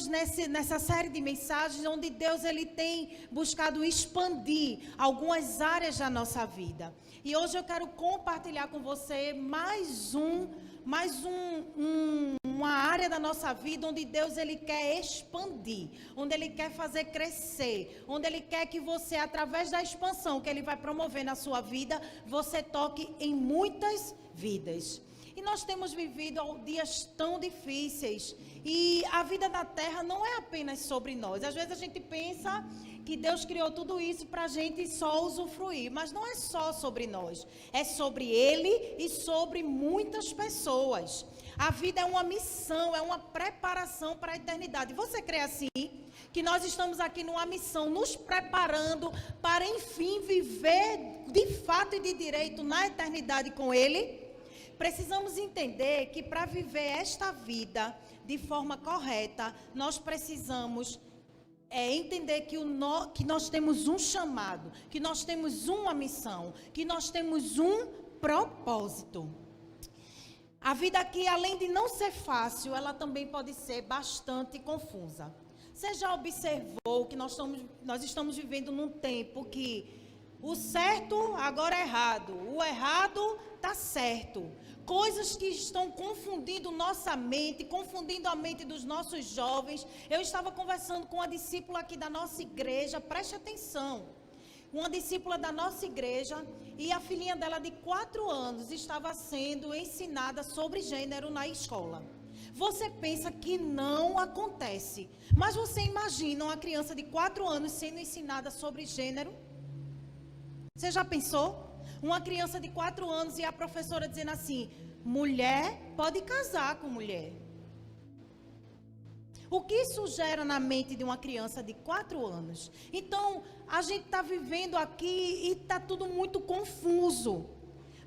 estamos nessa série de mensagens onde Deus ele tem buscado expandir algumas áreas da nossa vida. E hoje eu quero compartilhar com você uma área da nossa vida onde Deus ele quer expandir, onde ele quer fazer crescer, onde ele quer que você, através da expansão que ele vai promover na sua vida, você toque em muitas vidas. E nós temos vivido dias tão difíceis. E a vida na terra não é apenas sobre nós. Às vezes a gente pensa que Deus criou tudo isso para a gente só usufruir. Mas não é só sobre nós. É sobre Ele e sobre muitas pessoas. A vida é uma missão, é uma preparação para a eternidade. Você crê assim? Que nós estamos aqui numa missão, nos preparando para, enfim, viver de fato e de direito na eternidade com Ele? Precisamos entender que para viver esta vida de forma correta, nós precisamos entender que nós temos um chamado, que nós temos uma missão, que nós temos um propósito. A vida aqui, além de não ser fácil, ela também pode ser bastante confusa. Você já observou que nós estamos vivendo num tempo que o certo agora é errado, o errado está certo. Coisas que estão confundindo nossa mente, confundindo a mente dos nossos jovens. Eu estava conversando com uma discípula aqui da nossa igreja, preste atenção. Uma discípula da nossa igreja e a filhinha dela de 4 anos estava sendo ensinada sobre gênero na escola. Você pensa que não acontece, mas você imagina uma criança de 4 anos sendo ensinada sobre gênero? Você já pensou? Uma criança de 4 anos e a professora dizendo assim: mulher pode casar com mulher. O que isso gera na mente de uma criança de 4 anos? Então, a gente está vivendo aqui e está tudo muito confuso.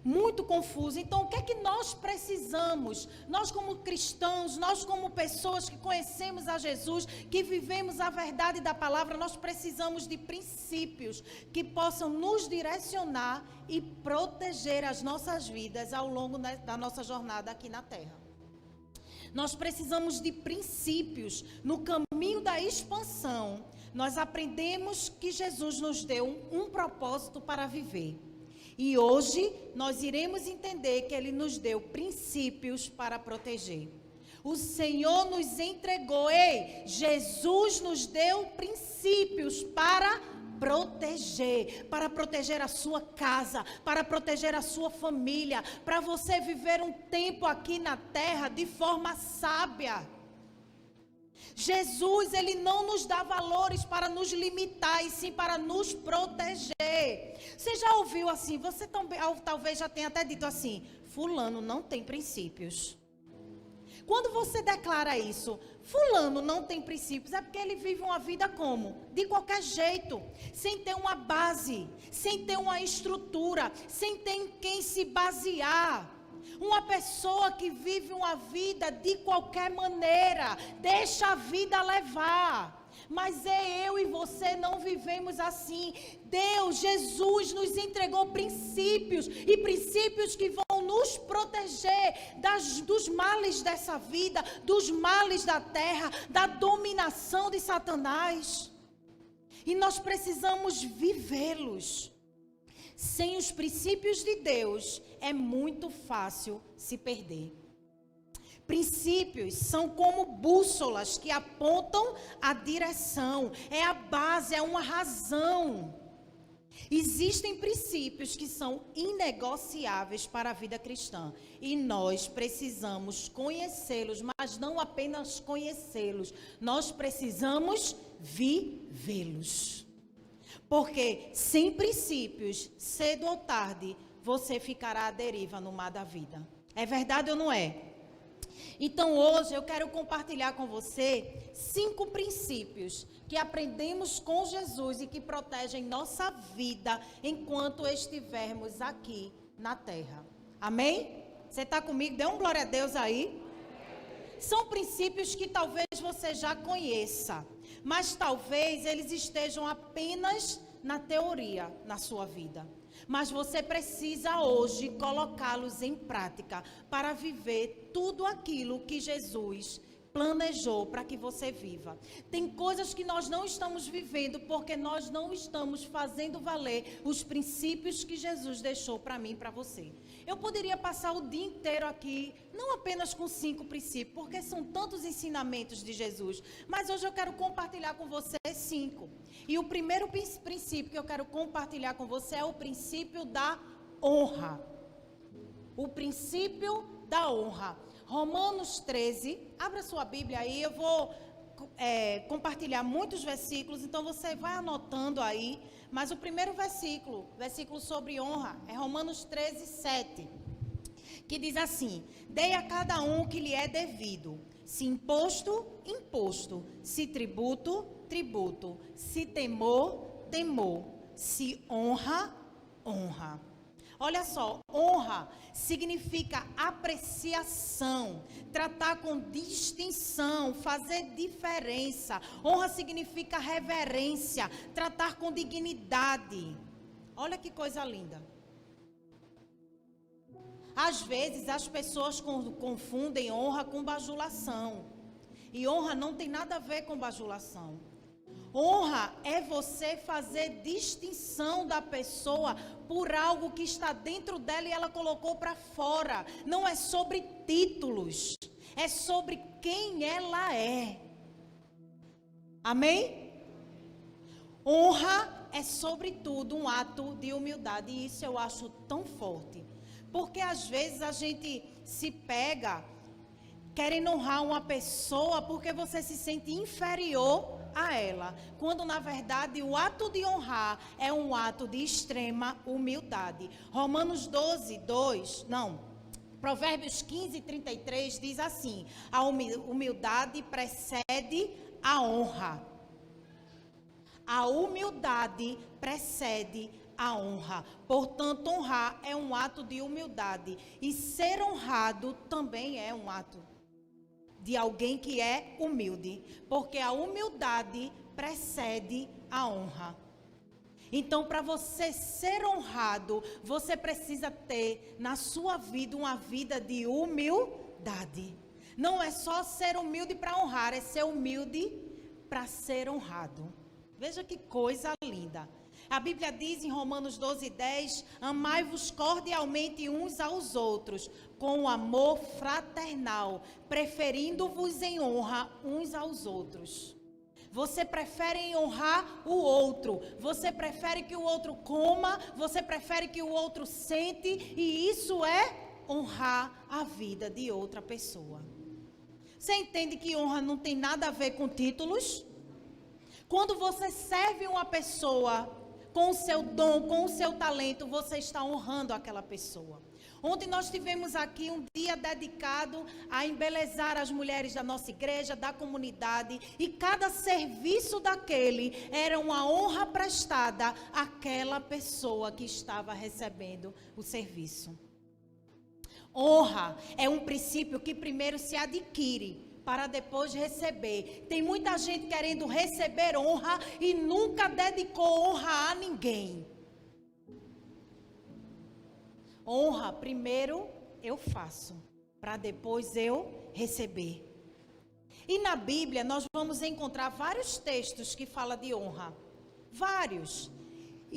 Muito confuso. Então, o que é que nós precisamos? Nós como cristãos, nós como pessoas que conhecemos a Jesus, que vivemos a verdade da palavra, nós precisamos de princípios que possam nos direcionar e proteger as nossas vidas ao longo da nossa jornada aqui na terra. Nós precisamos de princípios. No caminho da expansão, nós aprendemos que Jesus nos deu um propósito para viver. E hoje nós iremos entender que Ele nos deu princípios para proteger. O Senhor nos entregou, Jesus nos deu princípios para proteger a sua casa, para proteger a sua família, para você viver um tempo aqui na terra de forma sábia. Jesus, Ele não nos dá valores para nos limitar, e sim para nos proteger. Você já ouviu assim, você também, talvez já tenha até dito assim: fulano não tem princípios. Quando você declara isso, fulano não tem princípios, é porque ele vive uma vida como? De qualquer jeito, sem ter uma base, sem ter uma estrutura, sem ter em quem se basear. Uma pessoa que vive uma vida de qualquer maneira, deixa a vida levar. Mas eu e você não vivemos assim. Deus, Jesus nos entregou princípios, e princípios que vão nos proteger dos males dessa vida, dos males da terra, da dominação de Satanás. E nós precisamos vivê-los. Sem os princípios de Deus, é muito fácil se perder. Princípios são como bússolas que apontam a direção, é a base, é uma razão. Existem princípios que são inegociáveis para a vida cristã e nós precisamos conhecê-los, mas não apenas conhecê-los, nós precisamos vivê-los. Porque sem princípios, cedo ou tarde, você ficará à deriva no mar da vida. É verdade ou não é? Então hoje eu quero compartilhar com você 5 princípios que aprendemos com Jesus e que protegem nossa vida enquanto estivermos aqui na terra. Amém? Você está comigo? Dê um glória a Deus aí. São princípios que talvez você já conheça, mas talvez eles estejam apenas na teoria na sua vida. Mas você precisa hoje colocá-los em prática para viver tudo aquilo que Jesus planejou para que você viva. Tem coisas que nós não estamos vivendo porque nós não estamos fazendo valer os princípios que Jesus deixou para mim e para você. Eu poderia passar o dia inteiro aqui, não apenas com 5 princípios, porque são tantos ensinamentos de Jesus, mas hoje eu quero compartilhar com você 5. E o primeiro princípio que eu quero compartilhar com você é o princípio da honra. O princípio da honra. Romanos 13, abra sua Bíblia aí, eu vou compartilhar muitos versículos, então você vai anotando aí, mas o primeiro versículo sobre honra, é Romanos 13, 7, que diz assim: dei a cada um o que lhe é devido, se imposto, imposto, se tributo, tributo, se temor, temor, se honra, honra. Olha só, honra significa apreciação, tratar com distinção, fazer diferença. Honra significa reverência, tratar com dignidade. Olha que coisa linda. Às vezes as pessoas confundem honra com bajulação. E honra não tem nada a ver com bajulação. Honra é você fazer distinção da pessoa por algo que está dentro dela e ela colocou para fora. Não é sobre títulos, é sobre quem ela é. Amém? Honra é, sobretudo, um ato de humildade, e isso eu acho tão forte. Porque às vezes a gente se pega querendo honrar uma pessoa porque você se sente inferior a ela, quando na verdade o ato de honrar é um ato de extrema humildade. Provérbios 15, 33 diz assim: a humildade precede a honra. A humildade precede a honra. Portanto, honrar é um ato de humildade, e ser honrado também é um ato de alguém que é humilde, porque a humildade precede a honra. Então, para você ser honrado, você precisa ter na sua vida uma vida de humildade. Não é só ser humilde para honrar, é ser humilde para ser honrado. Veja que coisa linda. A Bíblia diz em Romanos 12, 10, amai-vos cordialmente uns aos outros, com amor fraternal, preferindo-vos em honra uns aos outros. Você prefere honrar o outro, você prefere que o outro coma, você prefere que o outro sente, e isso é honrar a vida de outra pessoa. Você entende que honra não tem nada a ver com títulos? Quando você serve uma pessoa com o seu dom, com o seu talento, você está honrando aquela pessoa. Ontem nós tivemos aqui um dia dedicado a embelezar as mulheres da nossa igreja, da comunidade, e cada serviço daquele era uma honra prestada àquela pessoa que estava recebendo o serviço. Honra é um princípio que primeiro se adquire para depois receber. Tem muita gente querendo receber honra e nunca dedicou honra a ninguém. Honra, primeiro eu faço, para depois eu receber. E na Bíblia nós vamos encontrar vários textos que falam de honra. Vários.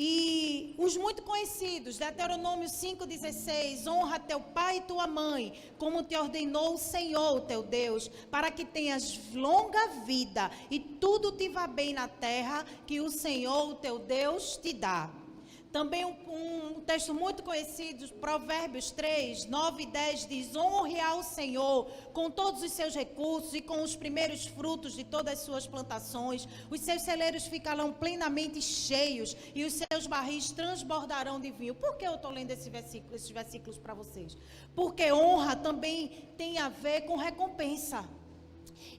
E os muito conhecidos, Deuteronômio 5,16, honra teu pai e tua mãe, como te ordenou o Senhor, teu Deus, para que tenhas longa vida e tudo te vá bem na terra que o Senhor, teu Deus, te dá. Também um texto muito conhecido, Provérbios 3, 9 e 10, diz: honre ao Senhor com todos os seus recursos e com os primeiros frutos de todas as suas plantações. Os seus celeiros ficarão plenamente cheios e os seus barris transbordarão de vinho. Por que eu estou lendo esses versículos para vocês? Porque honra também tem a ver com recompensa.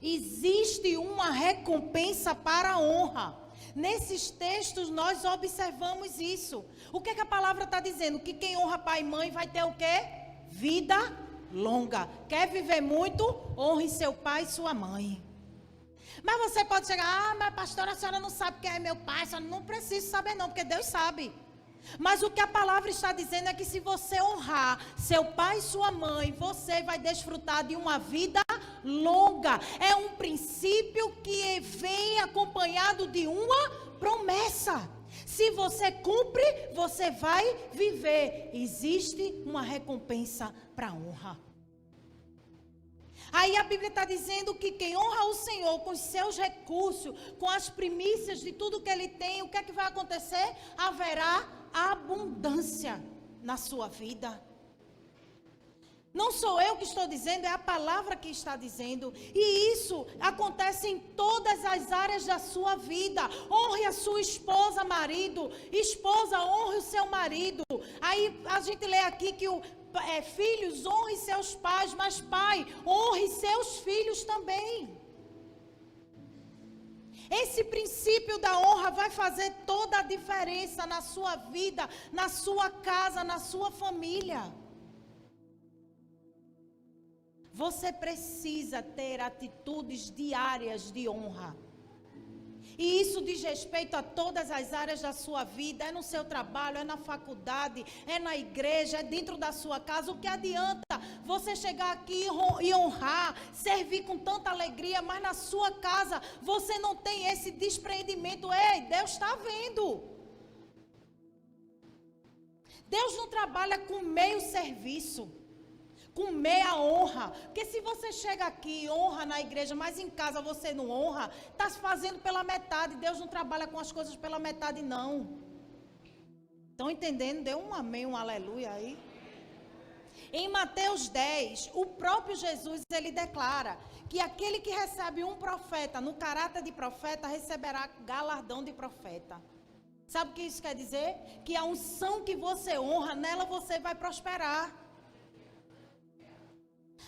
Existe uma recompensa para a honra. Nesses textos nós observamos isso. O que a palavra está dizendo? Que quem honra pai e mãe vai ter o quê? Vida longa. Quer viver muito? Honre seu pai e sua mãe. Mas você pode chegar: mas pastora, a senhora não sabe quem é meu pai. A senhora não precisa saber não, porque Deus sabe. Mas o que a palavra está dizendo é que se você honrar seu pai e sua mãe, você vai desfrutar de uma vida longa. É um princípio que vem acompanhado de uma promessa. Se você cumpre, você vai viver. Existe uma recompensa para a honra. Aí a Bíblia está dizendo que quem honra o Senhor com os seus recursos, com as primícias de tudo que Ele tem, o que é que vai acontecer? Haverá abundância na sua vida. Não sou eu que estou dizendo, é a palavra que está dizendo. E isso acontece em todas as áreas da sua vida. Honre a sua esposa, marido. Esposa, honre o seu marido. Aí a gente lê aqui que filhos, honre seus pais. Mas pai, honre seus filhos também. Esse princípio da honra vai fazer toda a diferença na sua vida, na sua casa, na sua família. Você precisa ter atitudes diárias de honra. E isso diz respeito a todas as áreas da sua vida. É no seu trabalho, é na faculdade, é na igreja, é dentro da sua casa. O que adianta você chegar aqui e honrar, servir com tanta alegria, mas na sua casa você não tem esse despreendimento? Ei, Deus está vendo. Deus não trabalha com meio serviço, com meia honra. Porque se você chega aqui e honra na igreja, mas em casa você não honra, está se fazendo pela metade. Deus não trabalha com as coisas pela metade, não. Estão entendendo? Dê um amém, um aleluia aí. Em Mateus 10, o próprio Jesus, ele declara que aquele que recebe um profeta no caráter de profeta, receberá galardão de profeta. Sabe o que isso quer dizer? Que a unção que você honra, nela você vai prosperar.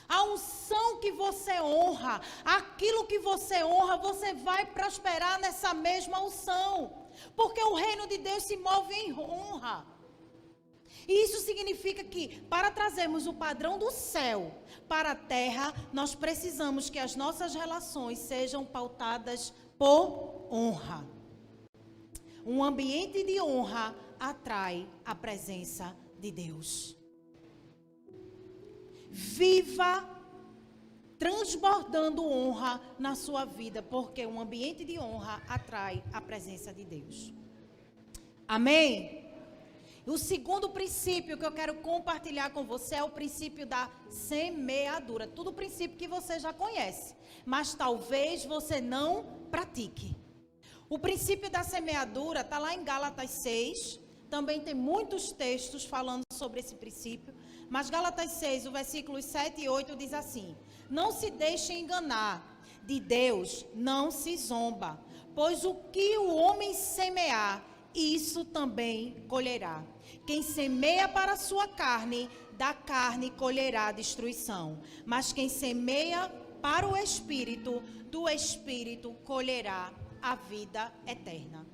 A unção que você honra, aquilo que você honra, você vai prosperar nessa mesma unção. Porque o reino de Deus se move em honra. E isso significa que, para trazermos o padrão do céu para a terra, nós precisamos que as nossas relações sejam pautadas por honra. Um ambiente de honra atrai a presença de Deus. Viva transbordando honra na sua vida, porque um ambiente de honra atrai a presença de Deus. Amém? O segundo princípio que eu quero compartilhar com você é o princípio da semeadura. Tudo princípio que você já conhece, mas talvez você não pratique. O princípio da semeadura está lá em Gálatas 6. Também tem muitos textos falando sobre esse princípio. Mas Gálatas 6, o versículos 7 e 8 diz assim: não se deixe enganar, de Deus não se zomba, pois o que o homem semear, isso também colherá. Quem semeia para a sua carne, da carne colherá destruição. Mas quem semeia para o Espírito, do Espírito colherá a vida eterna.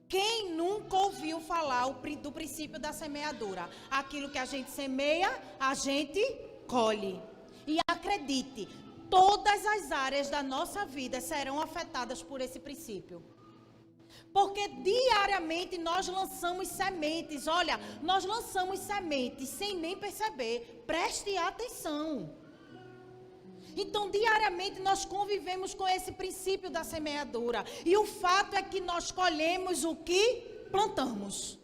Quem nunca ouviu falar do princípio da semeadura? Aquilo que a gente semeia, a gente colhe. E acredite, todas as áreas da nossa vida serão afetadas por esse princípio. Porque diariamente nós lançamos sementes. Olha, nós lançamos sementes sem nem perceber. Preste atenção. Então, diariamente nós convivemos com esse princípio da semeadura. E o fato é que nós colhemos o que plantamos.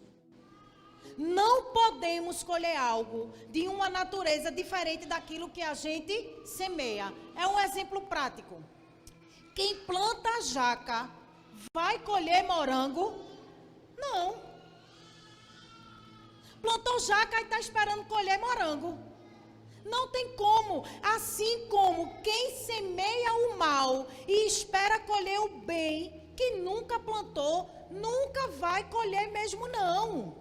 Não podemos colher algo de uma natureza diferente daquilo que a gente semeia. É um exemplo prático. Quem planta jaca vai colher morango? Não. Plantou jaca e está esperando colher morango. Não tem como. Assim como quem semeia o mal e espera colher o bem, que nunca plantou, nunca vai colher mesmo não.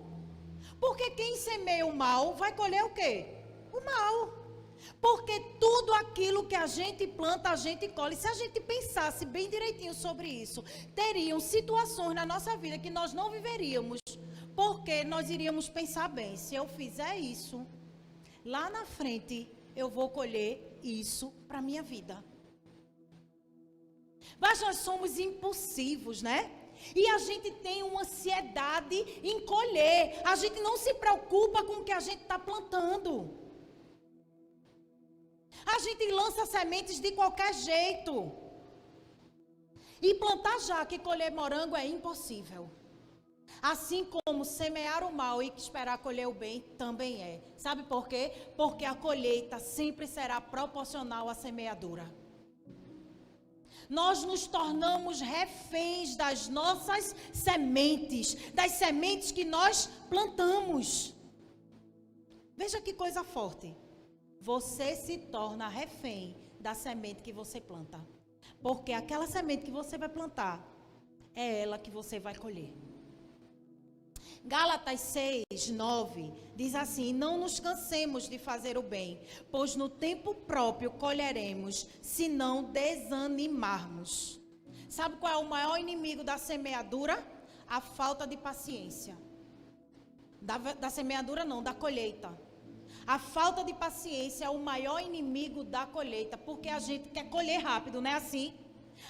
Porque quem semeia o mal vai colher o quê? O mal. Porque tudo aquilo que a gente planta, a gente colhe. Se a gente pensasse bem direitinho sobre isso, teriam situações na nossa vida que nós não viveríamos. Porque nós iríamos pensar bem, se eu fizer isso, lá na frente eu vou colher isso para a minha vida. Mas nós somos impulsivos, né? E a gente tem uma ansiedade em colher. A gente não se preocupa com o que a gente está plantando. A gente lança sementes de qualquer jeito. E plantar jaca e colher morango é impossível. Assim como semear o mal e esperar colher o bem também é. Sabe por quê? Porque a colheita sempre será proporcional à semeadura. Nós nos tornamos reféns das nossas sementes, das sementes que nós plantamos. Veja que coisa forte. Você se torna refém da semente que você planta. Porque aquela semente que você vai plantar, é ela que você vai colher. Gálatas 6, 9, diz assim: não nos cansemos de fazer o bem, pois no tempo próprio colheremos, se não desanimarmos. Sabe qual é o maior inimigo da semeadura? A falta de paciência. Da semeadura não, da colheita. A falta de paciência é o maior inimigo da colheita, porque a gente quer colher rápido, não é assim?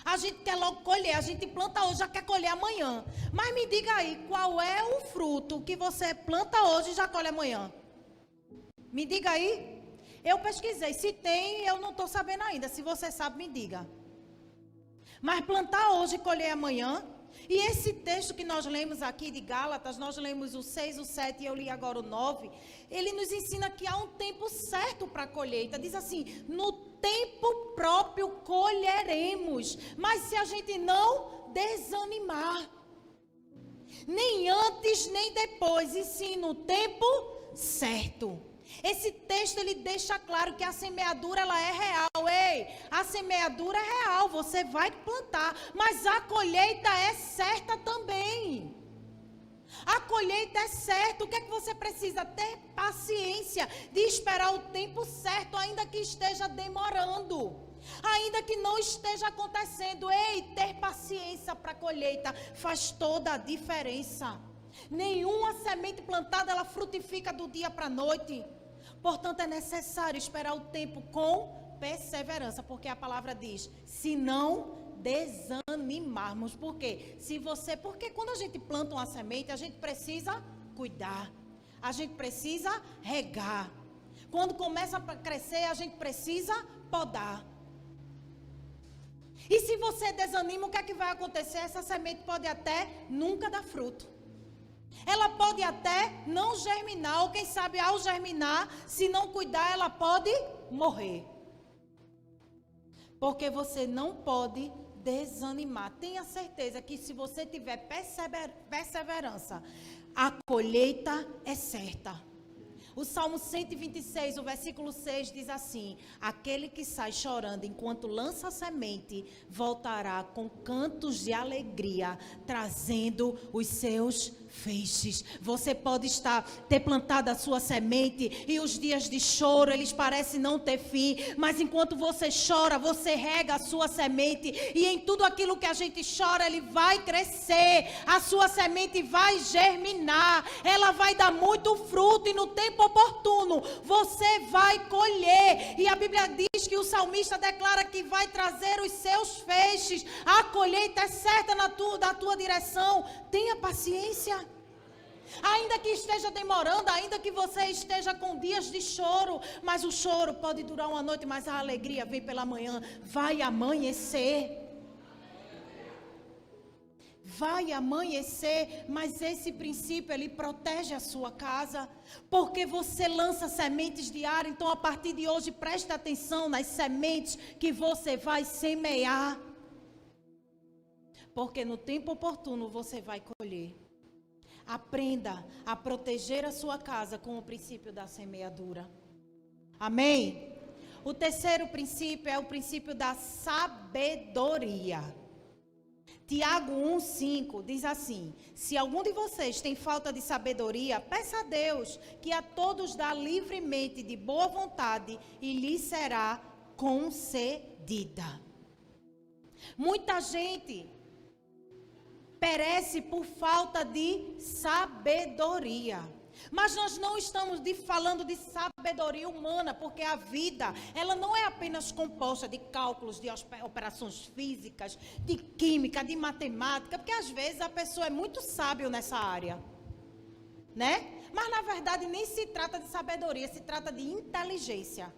A gente quer logo colher, a gente planta hoje, já quer colher amanhã. Mas me diga aí, qual é o fruto que você planta hoje e já colhe amanhã? Me diga aí. Eu pesquisei, se tem, eu não estou sabendo ainda. Se você sabe, me diga. Mas plantar hoje e colher amanhã. E esse texto que nós lemos aqui de Gálatas, nós lemos o 6, o 7 e eu li agora o 9. Ele nos ensina que há um tempo certo para a colheita. Diz assim, no tempo próprio colheremos. Mas se a gente não desanimar, nem antes nem depois, e sim no tempo certo. Esse texto ele deixa claro que a semeadura ela é real. Ei, a semeadura é real, você vai plantar, mas a colheita é certa também. A colheita é certa. O que é que você precisa? Ter paciência de esperar o tempo certo, ainda que esteja demorando, ainda que não esteja acontecendo. Ei, ter paciência para a colheita faz toda a diferença. Nenhuma semente plantada ela frutifica do dia para a noite. Portanto, é necessário esperar o tempo com perseverança, porque a palavra diz: se não desanimarmos. Por quê? Porque quando a gente planta uma semente, a gente precisa cuidar, a gente precisa regar. Quando começa a crescer, a gente precisa podar. E se você desanima, o que é que vai acontecer? Essa semente pode até nunca dar fruto. Ela pode até não germinar, ou quem sabe ao germinar, se não cuidar, ela pode morrer. Porque você não pode desanimar. Tenha certeza que se você tiver perseverança, a colheita é certa. O Salmo 126, o versículo 6 diz assim: aquele que sai chorando enquanto lança a semente, voltará com cantos de alegria, trazendo os seus feixes. Você pode ter plantado a sua semente e os dias de choro, eles parecem não ter fim, mas enquanto você chora, você rega a sua semente, e em tudo aquilo que a gente chora, ele vai crescer, a sua semente vai germinar, ela vai dar muito fruto, e no tempo oportuno, você vai colher. E a Bíblia diz que o salmista declara que vai trazer os seus feixes. A colheita é certa da tua direção. Tenha paciência. Ainda que esteja demorando, ainda que você esteja com dias de choro, mas o choro pode durar uma noite, mas a alegria vem pela manhã. Vai amanhecer. Vai amanhecer, mas esse princípio ele protege a sua casa, porque você lança sementes diárias. Então a partir de hoje preste atenção nas sementes que você vai semear, porque no tempo oportuno você vai colher. Aprenda a proteger a sua casa com o princípio da semeadura. Amém? O terceiro princípio é o princípio da sabedoria. Tiago 1,5 diz assim: se algum de vocês tem falta de sabedoria, peça a Deus, que a todos dá livremente de boa vontade, e lhe será concedida. Muita gente perece por falta de sabedoria. Mas nós não estamos falando de sabedoria humana, porque a vida, ela não é apenas composta de cálculos, de operações físicas, de química, de matemática, porque às vezes a pessoa é muito sábia nessa área, né? Mas na verdade nem se trata de sabedoria, se trata de inteligência.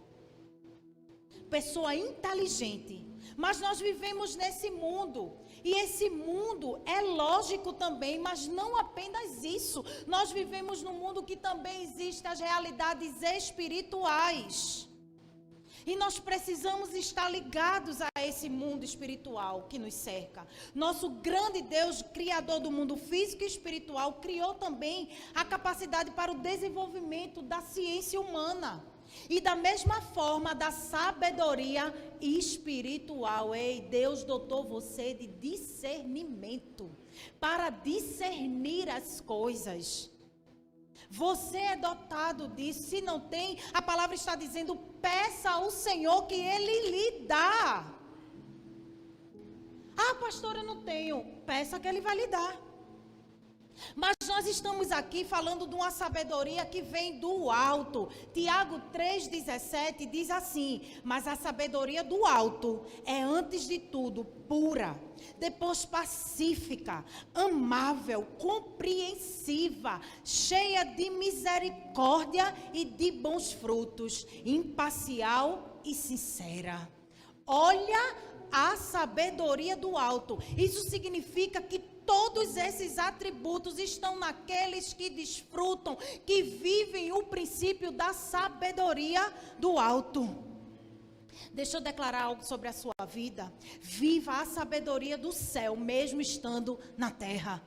pessoa inteligente. Mas nós vivemos nesse mundo. E esse mundo é lógico também, mas não apenas isso. Nós vivemos num mundo que também existem as realidades espirituais. E nós precisamos estar ligados a esse mundo espiritual que nos cerca. Nosso grande Deus, criador do mundo físico e espiritual, criou também a capacidade para o desenvolvimento da ciência humana. E da mesma forma, da sabedoria espiritual. Ei, Deus dotou você de discernimento para discernir as coisas. Você é dotado disso. Se não tem, a palavra está dizendo, peça ao Senhor que Ele lhe dá. Ah, pastor, eu não tenho. Peça que Ele vai lhe dar. Mas nós estamos aqui falando de uma sabedoria que vem do alto. Tiago 3,17 diz assim: mas a sabedoria do alto é antes de tudo pura, depois pacífica, amável, compreensiva, cheia de misericórdia e de bons frutos, imparcial e sincera. Olha a sabedoria do alto. Isso significa que todos esses atributos estão naqueles que desfrutam, que vivem o princípio da sabedoria do alto. Deixa eu declarar algo sobre a sua vida. Viva a sabedoria do céu, mesmo estando na terra.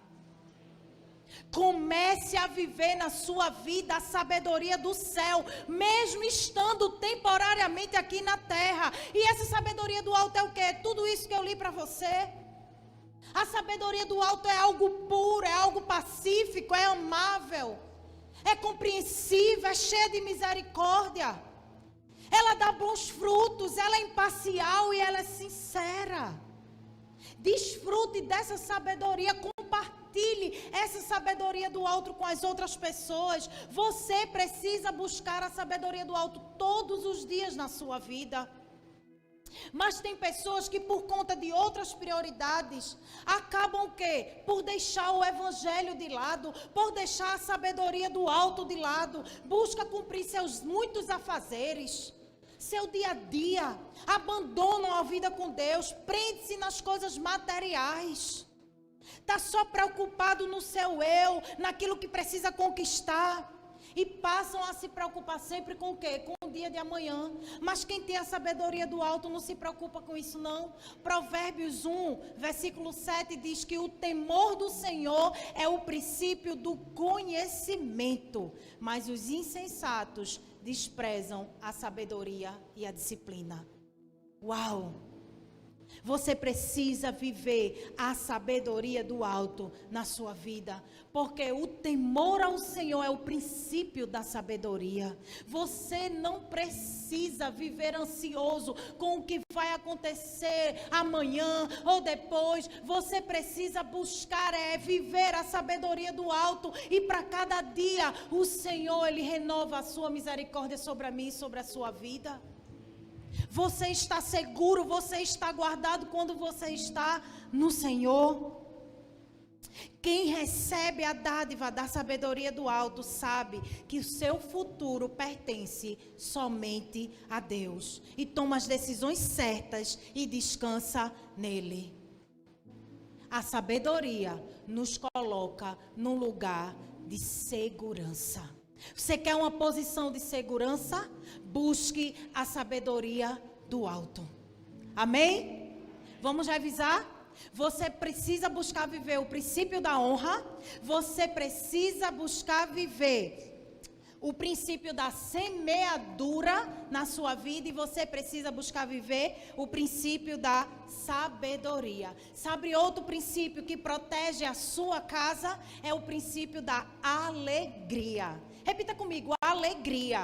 Comece a viver na sua vida a sabedoria do céu, mesmo estando temporariamente aqui na terra. E essa sabedoria do alto é o quê? Tudo isso que eu li para você. A sabedoria do alto é algo puro, é algo pacífico, é amável, é compreensiva, é cheia de misericórdia. Ela dá bons frutos, ela é imparcial e ela é sincera. Desfrute dessa sabedoria, compartilhe essa sabedoria do alto com as outras pessoas. Você precisa buscar a sabedoria do alto todos os dias na sua vida. Mas tem pessoas que por conta de outras prioridades acabam o quê? Por deixar o evangelho de lado, por deixar a sabedoria do alto de lado, busca cumprir seus muitos afazeres, seu dia a dia, abandonam a vida com Deus, prende-se nas coisas materiais, está só preocupado no seu eu, naquilo que precisa conquistar. E passam a se preocupar sempre com o quê? Com o dia de amanhã. Mas quem tem a sabedoria do alto não se preocupa com isso não. Provérbios 1, versículo 7 diz que o temor do Senhor é o princípio do conhecimento. Mas os insensatos desprezam a sabedoria e a disciplina. Uau! Você precisa viver a sabedoria do alto na sua vida, porque o temor ao Senhor é o princípio da sabedoria. Você não precisa viver ansioso com o que vai acontecer amanhã ou depois. Você precisa buscar viver a sabedoria do alto, e para cada dia o Senhor, Ele renova a sua misericórdia sobre a mim e sobre a sua vida. Você está seguro, você está guardado quando você está no Senhor. Quem recebe a dádiva da sabedoria do alto sabe que o seu futuro pertence somente a Deus. E toma as decisões certas e descansa nele. A sabedoria nos coloca num lugar de segurança. Você quer uma posição de segurança? Busque a sabedoria do alto. Amém? Vamos revisar? Você precisa buscar viver o princípio da honra. Você precisa buscar viver o princípio da semeadura na sua vida. E você precisa buscar viver o princípio da sabedoria. Sabe outro princípio que protege a sua casa? É o princípio da alegria. Repita comigo, alegria.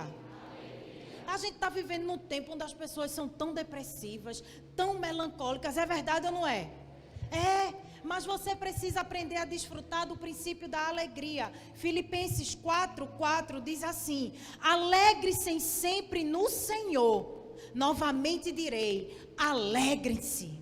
A gente está vivendo num tempo onde as pessoas são tão depressivas, tão melancólicas. É verdade ou não é? É, mas você precisa aprender a desfrutar do princípio da alegria. Filipenses 4:4 diz assim: alegre-se sempre no Senhor. Novamente direi, alegrem-se.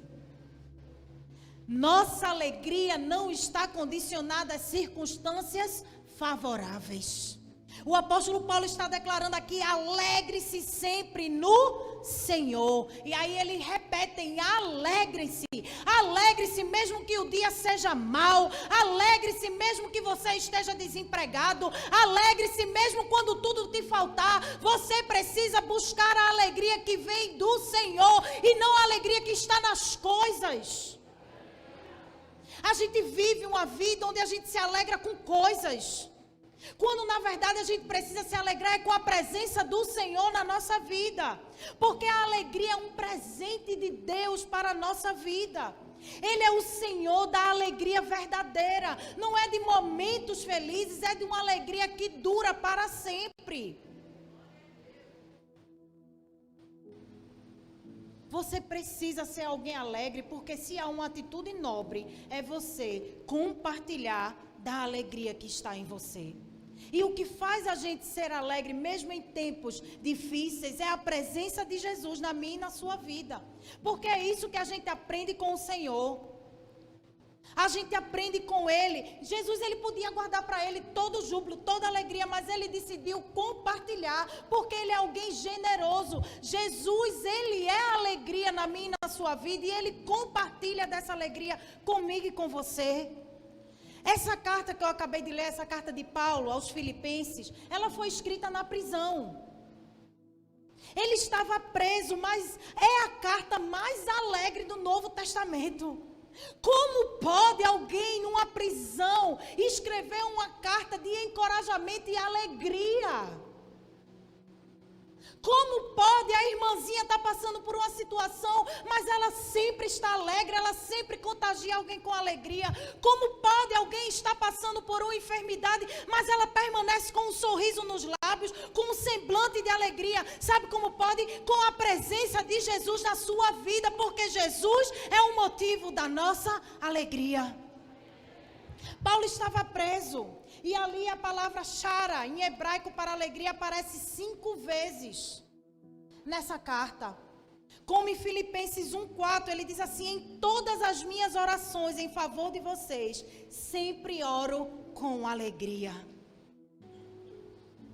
Nossa alegria não está condicionada às circunstâncias favoráveis. O apóstolo Paulo está declarando aqui: alegre-se sempre no Senhor. E aí ele repete: alegre-se. Alegre-se mesmo que o dia seja mau. Alegre-se mesmo que você esteja desempregado. Alegre-se mesmo quando tudo te faltar. Você precisa buscar a alegria que vem do Senhor e não a alegria que está nas coisas. A gente vive uma vida onde a gente se alegra com coisas, quando na verdade a gente precisa se alegrar com a presença do Senhor na nossa vida. Porque a alegria é um presente de Deus para a nossa vida. Ele é o Senhor da alegria verdadeira. Não é de momentos felizes, é de uma alegria que dura para sempre. Você precisa ser alguém alegre, porque se há uma atitude nobre, é você compartilhar da alegria que está em você. E o que faz a gente ser alegre, mesmo em tempos difíceis, é a presença de Jesus na minha e na sua vida. Porque é isso que a gente aprende com o Senhor. A gente aprende com Ele. Jesus, Ele podia guardar para Ele todo o júbilo, toda a alegria, mas Ele decidiu compartilhar, porque Ele é alguém generoso. Jesus, Ele é a alegria na minha e na sua vida, e Ele compartilha dessa alegria comigo e com você. Essa carta que eu acabei de ler, essa carta de Paulo aos Filipenses, ela foi escrita na prisão. Ele estava preso, mas é a carta mais alegre do Novo Testamento. Como pode alguém numa prisão escrever uma carta de encorajamento e alegria? Como pode a irmãzinha estar passando por uma situação, mas ela sempre está alegre, ela sempre contagia alguém com alegria? Como pode alguém estar passando por uma enfermidade, mas ela permanece com um sorriso nos lábios, com um semblante de alegria? Sabe como pode? Com a presença de Jesus na sua vida, porque Jesus é o motivo da nossa alegria. Paulo estava preso. E ali a palavra chara, em hebraico para alegria, aparece 5 vezes nessa carta. Como em Filipenses 1:4, ele diz assim: em todas as minhas orações em favor de vocês, sempre oro com alegria.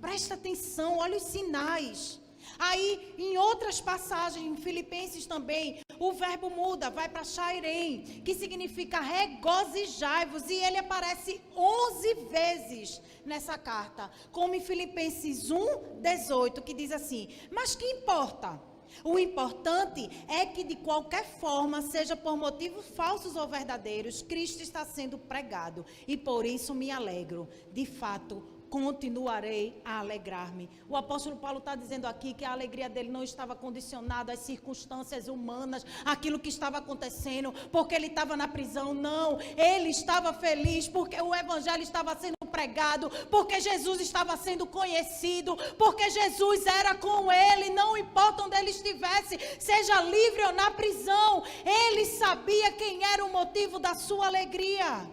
Presta atenção, olha os sinais. Aí, em outras passagens, em Filipenses também, o verbo muda, vai para chairem, que significa regozijai-vos, e ele aparece 11 vezes nessa carta, como em Filipenses 1:18, que diz assim: mas que importa? O importante é que de qualquer forma, seja por motivos falsos ou verdadeiros, Cristo está sendo pregado, e por isso me alegro. De fato, continuarei a alegrar-me. O apóstolo Paulo está dizendo aqui que a alegria dele não estava condicionada às circunstâncias humanas, aquilo que estava acontecendo, porque ele estava na prisão. Não, ele estava feliz porque o evangelho estava sendo pregado, porque Jesus estava sendo conhecido, porque Jesus era com ele, não importa onde ele estivesse, seja livre ou na prisão, ele sabia quem era o motivo da sua alegria.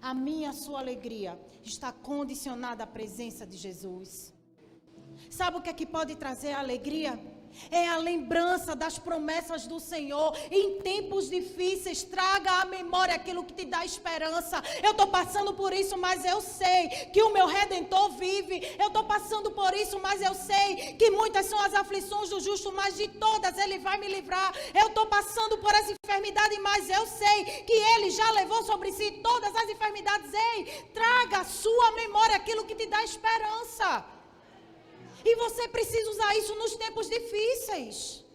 A minha, a sua alegria está condicionada à presença de Jesus. Sabe o que é que pode trazer a alegria? É a lembrança das promessas do Senhor. Em tempos difíceis, traga à memória aquilo que te dá esperança. Eu estou passando por isso, mas eu sei que o meu Redentor vive. Eu estou passando por isso, mas eu sei que muitas são as aflições do justo, mas de todas Ele vai me livrar. Eu estou passando por essa enfermidade, mas eu sei que Ele já levou sobre si todas as enfermidades. Ei, traga à sua memória aquilo que te dá esperança. E você precisa usar isso nos tempos difíceis.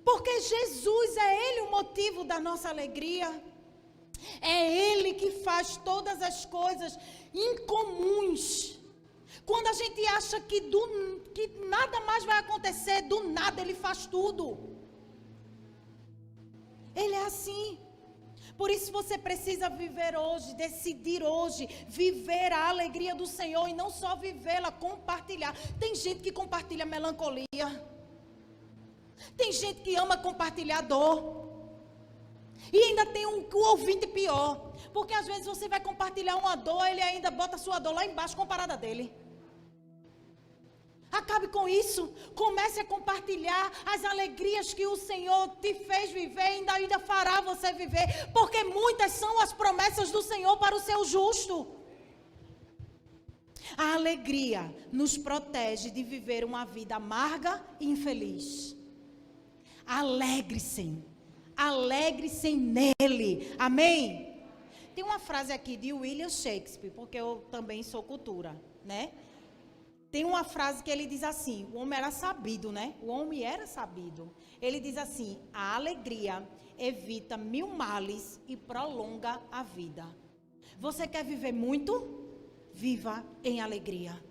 Porque Jesus é Ele o motivo da nossa alegria. É Ele que faz todas as coisas incomuns. Quando a gente acha que nada mais vai acontecer, do nada Ele faz tudo. Ele é assim. Por isso você precisa viver hoje, decidir hoje, viver a alegria do Senhor e não só vivê-la, compartilhar. Tem gente que compartilha melancolia. Tem gente que ama compartilhar dor. E ainda tem um ouvinte pior. Porque às vezes você vai compartilhar uma dor, ele ainda bota a sua dor lá embaixo comparada dele. Acabe com isso. Comece a compartilhar as alegrias que o Senhor te fez viver e ainda fará você viver. Porque muitas são as promessas do Senhor para o seu justo. A alegria nos protege de viver uma vida amarga e infeliz. Alegre-se. Alegre-se nele. Amém? Tem uma frase aqui de William Shakespeare, porque eu também sou cultura, né? Tem uma frase que ele diz assim, o homem era sabido, né? O homem era sabido. Ele diz assim, a alegria evita 1000 males e prolonga a vida. Você quer viver muito? Viva em alegria.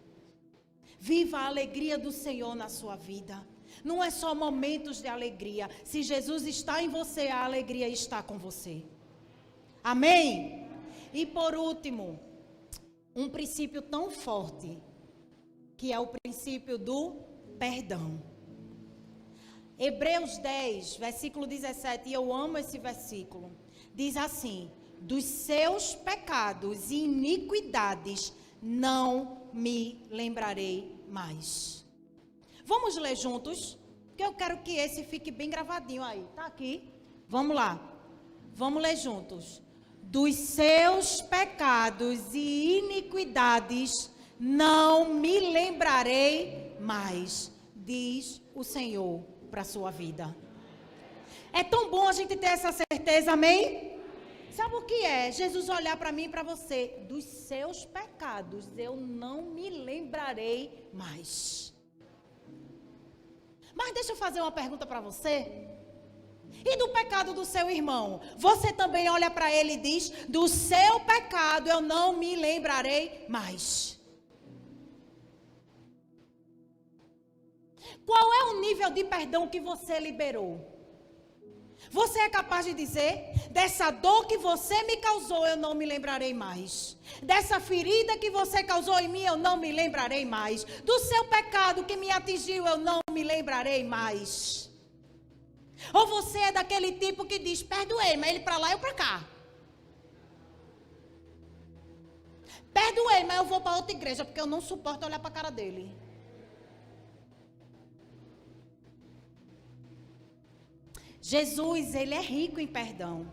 Viva a alegria do Senhor na sua vida. Não é só momentos de alegria. Se Jesus está em você, a alegria está com você. Amém? E por último, um princípio tão forte, que é o princípio do perdão. Hebreus 10, versículo 17, e eu amo esse versículo, diz assim, dos seus pecados e iniquidades não me lembrarei mais. Vamos ler juntos? Porque eu quero que esse fique bem gravadinho aí. Tá aqui? Vamos lá. Vamos ler juntos. Dos seus pecados e iniquidades não me lembrarei mais, diz o Senhor para a sua vida. É tão bom a gente ter essa certeza, amém? Sabe o que é? Jesus olhar para mim e para você. Dos seus pecados eu não me lembrarei mais. Mas deixa eu fazer uma pergunta para você. E do pecado do seu irmão? Você também olha para ele e diz, do seu pecado eu não me lembrarei mais. Qual é o nível de perdão que você liberou? Você é capaz de dizer, dessa dor que você me causou, eu não me lembrarei mais. Dessa ferida que você causou em mim, eu não me lembrarei mais. Do seu pecado que me atingiu, eu não me lembrarei mais. Ou você é daquele tipo que diz, perdoei, mas ele para lá e eu para cá. Perdoei, mas eu vou para outra igreja, porque eu não suporto olhar para a cara dele. Jesus, ele é rico em perdão.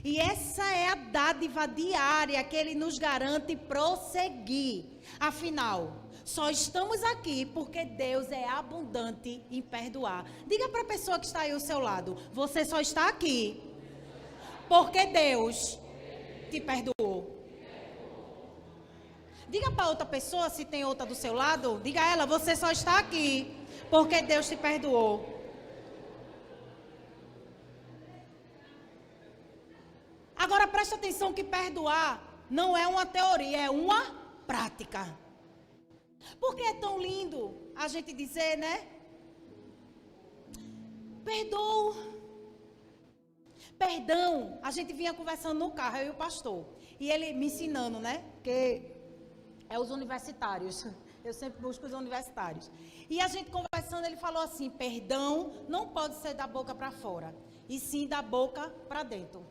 E essa é a dádiva diária que ele nos garante prosseguir. Afinal, só estamos aqui porque Deus é abundante em perdoar. Diga para a pessoa que está aí ao seu lado, você só está aqui porque Deus te perdoou. Diga para outra pessoa, se tem outra do seu lado, diga a ela, você só está aqui porque Deus te perdoou. Agora preste atenção que perdoar não é uma teoria, é uma prática. Porque é tão lindo a gente dizer, né? Perdoo. Perdão. A gente vinha conversando no carro, eu e o pastor. E ele me ensinando, né? Que é os universitários. Eu sempre busco os universitários. E a gente conversando, ele falou assim, perdão não pode ser da boca para fora, e sim da boca para dentro.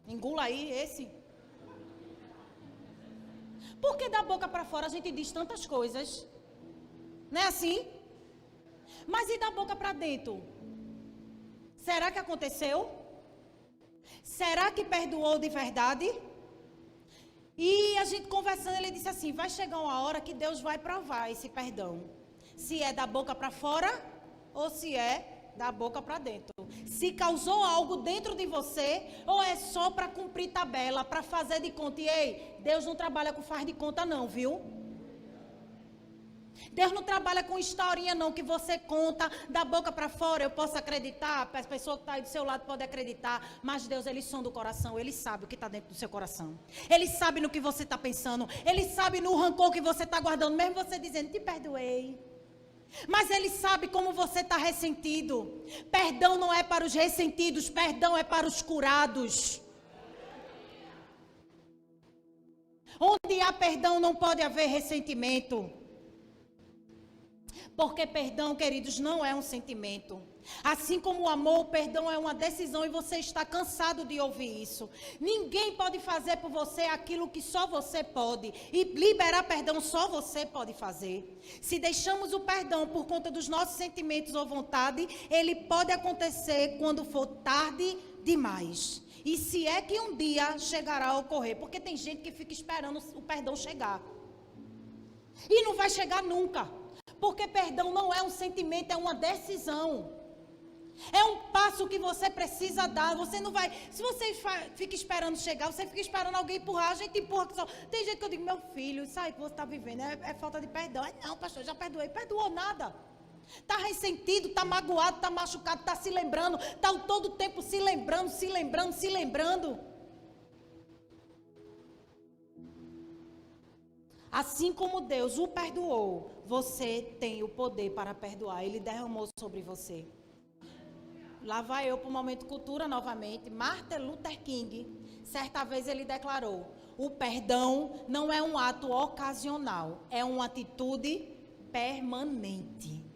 Engula aí esse. Porque da boca para fora a gente diz tantas coisas. Não é assim? Mas e da boca para dentro? Será que aconteceu? Será que perdoou de verdade? E a gente conversando, ele disse assim, vai chegar uma hora que Deus vai provar esse perdão. Se é da boca para fora ou se é da boca para dentro. Se causou algo dentro de você, ou é só para cumprir tabela, para fazer de conta. E ei, Deus não trabalha com faz de conta não, viu? Deus não trabalha com historinha não, que você conta da boca para fora, eu posso acreditar, a pessoa que está aí do seu lado pode acreditar, mas Deus, Ele sonda o coração, Ele sabe o que está dentro do seu coração. Ele sabe no que você está pensando, Ele sabe no rancor que você está guardando, mesmo você dizendo, te perdoei. Mas Ele sabe como você está ressentido. Perdão não é para os ressentidos, perdão é para os curados. Onde há perdão não pode haver ressentimento. Porque perdão, queridos, não é um sentimento. Assim como o amor, o perdão é uma decisão e você está cansado de ouvir isso. Ninguém pode fazer por você aquilo que só você pode. E liberar perdão só você pode fazer. Se deixamos o perdão por conta dos nossos sentimentos ou vontade, ele pode acontecer quando for tarde demais. E se é que um dia chegará a ocorrer, porque tem gente que fica esperando o perdão chegar. E não vai chegar nunca. Porque perdão não é um sentimento, é uma decisão. É um passo que você precisa dar. Você não vai. Se você fica esperando chegar, você fica esperando alguém empurrar, a gente empurra. Tem gente que eu digo, meu filho, isso aí que você está vivendo é falta de perdão. Não, pastor, já perdoei. Perdoou nada. Está ressentido, está magoado, está machucado, está se lembrando, está todo o tempo se lembrando. Assim como Deus o perdoou, você tem o poder para perdoar. Ele derramou sobre você. Lá vai eu para o Momento Cultura novamente. Martin Luther King, certa vez ele declarou: o perdão não é um ato ocasional, é uma atitude permanente.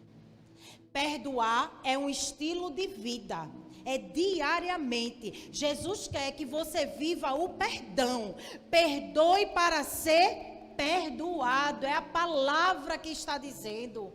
Perdoar é um estilo de vida, é diariamente. Jesus quer que você viva o perdão. Perdoe para ser perdoado, é a palavra que está dizendo.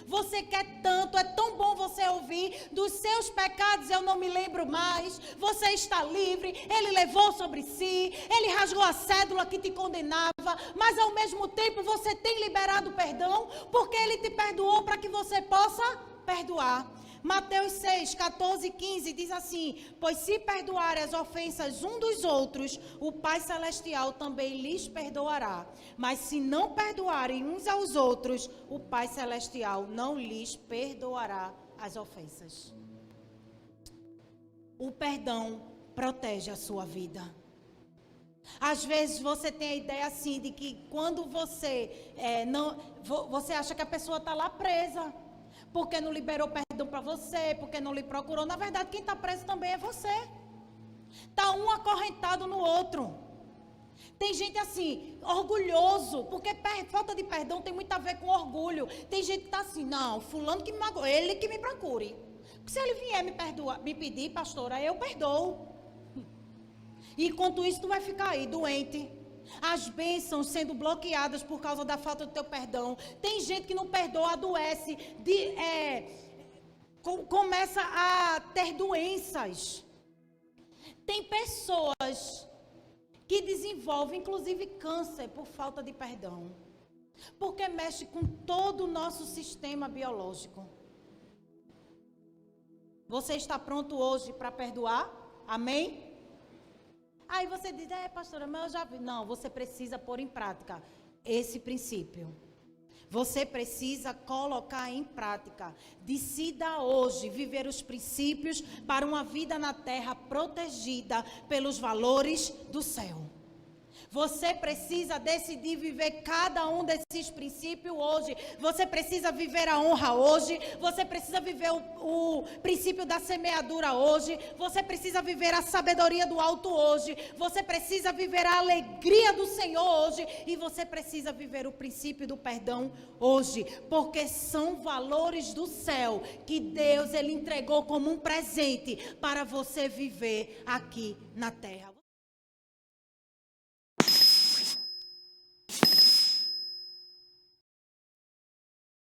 Você quer tanto, é tão bom você ouvir: dos seus pecados eu não me lembro mais, você está livre, ele levou sobre si, ele rasgou a cédula que te condenava, mas ao mesmo tempo você tem liberado perdão, porque ele te perdoou para que você possa perdoar. Mateus 6, 14 e 15 diz assim: pois se perdoarem as ofensas um dos outros, o Pai Celestial também lhes perdoará. Mas se não perdoarem uns aos outros, o Pai Celestial não lhes perdoará as ofensas. O perdão protege a sua vida. Às vezes você tem a ideia assim de que quando você acha que a pessoa está lá presa, porque não liberou perdão para você, porque não lhe procurou. Na verdade, quem está preso também é você. Está um acorrentado no outro. Tem gente assim, orgulhoso, porque falta de perdão tem muito a ver com orgulho. Tem gente que está assim: não, fulano que me magoou, ele que me procure. Porque se ele vier me pedir, pastora, eu perdoo. E enquanto isso, tu vai ficar aí, doente. As bênçãos sendo bloqueadas por causa da falta do teu perdão. Tem gente que não perdoa, adoece, começa a ter doenças. Tem pessoas que desenvolvem, inclusive, câncer por falta de perdão. Porque mexe com todo o nosso sistema biológico. Você está pronto hoje para perdoar? Amém? Aí você diz: pastora, mas eu já vi. Não, você precisa pôr em prática esse princípio. Você precisa colocar em prática. Decida hoje viver os princípios para uma vida na terra protegida pelos valores do céu. Você precisa decidir viver cada um desses princípios hoje. Você precisa viver a honra hoje. Você precisa viver o princípio da semeadura hoje. Você precisa viver a sabedoria do alto hoje. Você precisa viver a alegria do Senhor hoje. E você precisa viver o princípio do perdão hoje. Porque são valores do céu que Deus ele entregou como um presente para você viver aqui na terra.